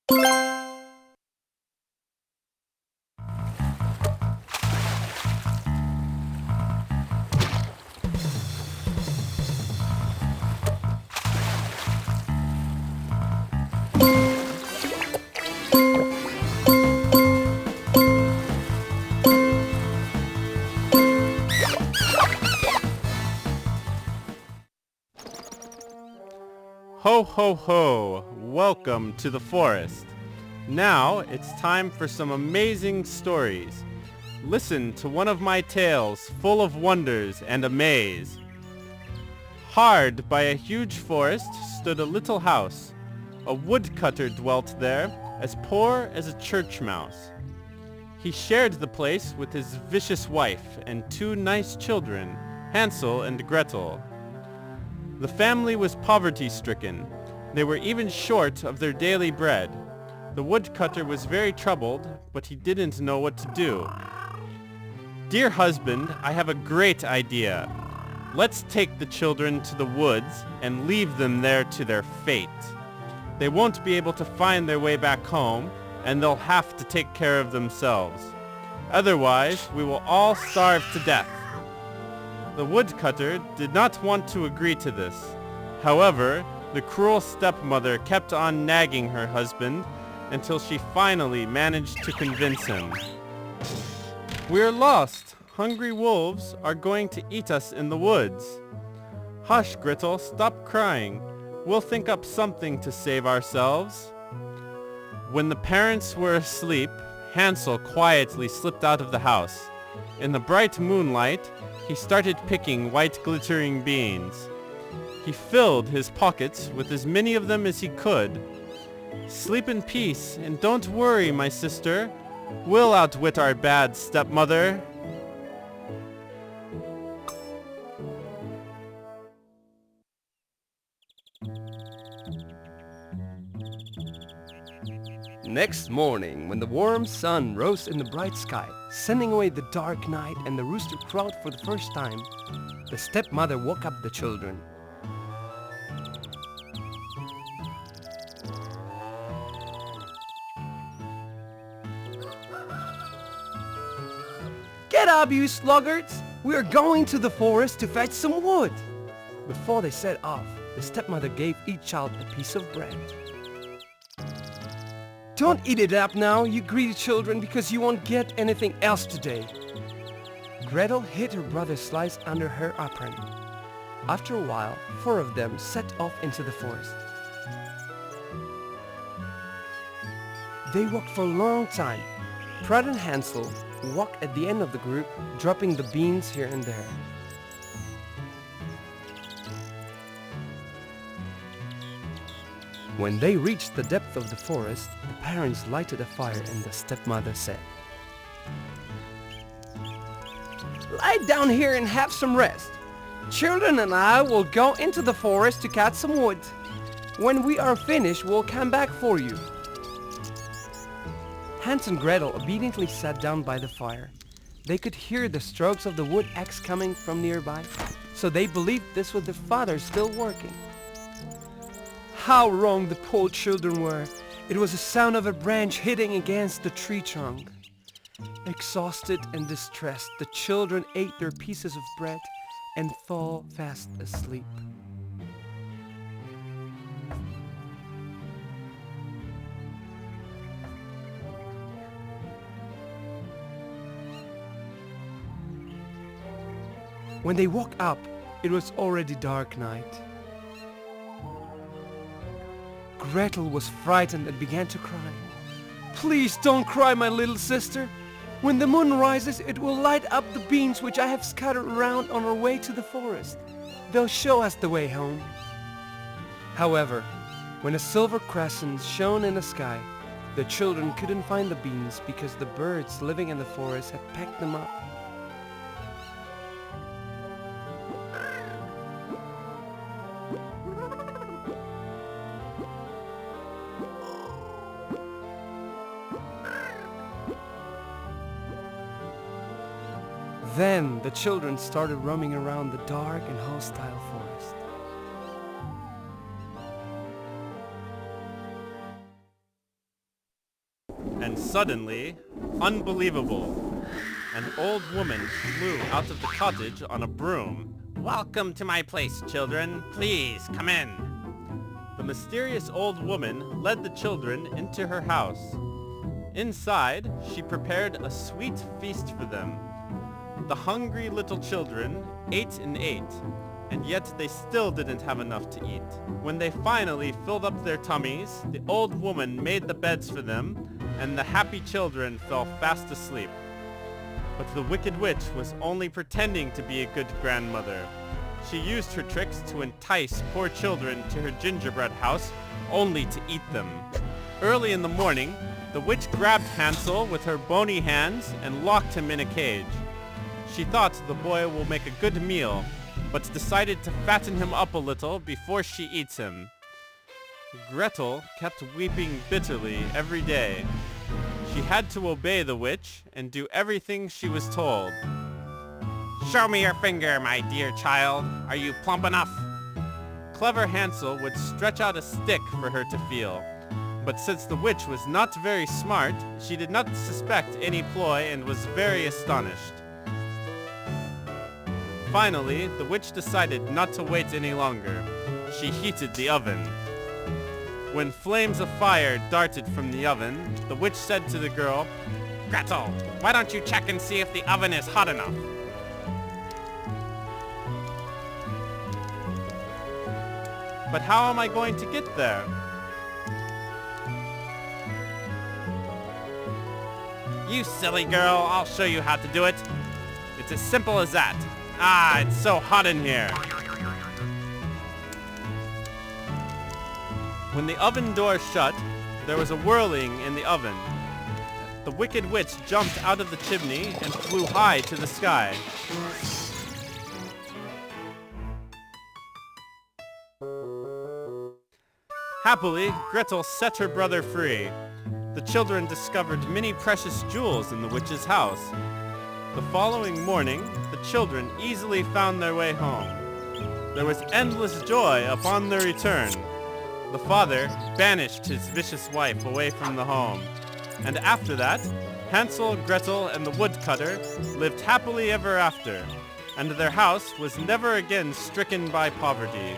Ho ho ho! Welcome to the forest. Now it's time for some amazing stories. Listen to one of my tales full of wonders and amaze. Hard by a huge forest stood a little house. A woodcutter dwelt there, as poor as a church mouse. He shared the place with his vicious wife and two nice children, Hansel and Gretel. The family was poverty-stricken. They were even short of their daily bread. The woodcutter was very troubled, but he didn't know what to do. "Dear husband, I have a great idea. Let's take the children to the woods and leave them there to their fate. They won't be able to find their way back home, and they'll have to take care of themselves. Otherwise, we will all starve to death." The woodcutter did not want to agree to this. However, the cruel stepmother kept on nagging her husband until she finally managed to convince him. "We're lost. Hungry wolves are going to eat us in the woods." "Hush, Gretel, stop crying. We'll think up something to save ourselves." When the parents were asleep, Hansel quietly slipped out of the house. In the bright moonlight, he started picking white glittering beans. He filled his pockets with as many of them as he could. "Sleep in peace, and don't worry, my sister. We'll outwit our bad stepmother." Next morning, when the warm sun rose in the bright sky, sending away the dark night, and the rooster crowed for the first time, the stepmother woke up the children. "Get up, you sluggards! We are going to the forest to fetch some wood!" Before they set off, the stepmother gave each child a piece of bread. "Don't eat it up now, you greedy children, because you won't get anything else today." Gretel hid her brother's slice under her apron. After a while, 4 of them set off into the forest. They walked for a long time. Fred and Hansel walked at the end of the group, dropping the beans here and there. When they reached the depth of the forest, the parents lighted a fire and the stepmother said, "Lie down here and have some rest. Children and I will go into the forest to cut some wood. When we are finished, we'll come back for you." Hans and Gretel obediently sat down by the fire. They could hear the strokes of the wood axe coming from nearby, so they believed this was their father still working. How wrong the poor children were. It was the sound of a branch hitting against the tree trunk. Exhausted and distressed, the children ate their pieces of bread and fell fast asleep. When they woke up, it was already dark night. Gretel was frightened and began to cry. "Please don't cry, my little sister. When the moon rises, it will light up the beans which I have scattered around on our way to the forest. They'll show us the way home." However, when a silver crescent shone in the sky, the children couldn't find the beans because the birds living in the forest had pecked them up. Then the children started roaming around the dark and hostile forest. When suddenly, unbelievable, an old woman flew out of the cottage on a broom. "Welcome to my place, children. Please, come in." The mysterious old woman led the children into her house. Inside, she prepared a sweet feast for them. The hungry little children ate and ate, and yet they still didn't have enough to eat. When they finally filled up their tummies, the old woman made the beds for them, and the happy children fell fast asleep. But the wicked witch was only pretending to be a good grandmother. She used her tricks to entice poor children to her gingerbread house, only to eat them. Early in the morning, the witch grabbed Hansel with her bony hands and locked him in a cage. She thought the boy will make a good meal, but decided to fatten him up a little before she eats him. Gretel kept weeping bitterly every day. She had to obey the witch and do everything she was told. "Show me your finger, my dear child. Are you plump enough?" Clever Hansel would stretch out a stick for her to feel. But since the witch was not very smart, she did not suspect any ploy and was very astonished. Finally, the witch decided not to wait any longer. She heated the oven. When flames of fire darted from the oven, the witch said to the girl, "Gretel, why don't you check and see if the oven is hot enough?" "But how am I going to get there?" "You silly girl, I'll show you how to do it. It's as simple as that. Ah, it's so hot in here." When the oven door shut, there was a whirling in the oven. The wicked witch jumped out of the chimney and flew high to the sky. Happily, Gretel set her brother free. The children discovered many precious jewels in the witch's house. The following morning, the children easily found their way home. There was endless joy upon their return. The father banished his vicious wife away from the home. And after that, Hansel, Gretel, and the woodcutter lived happily ever after, and their house was never again stricken by poverty.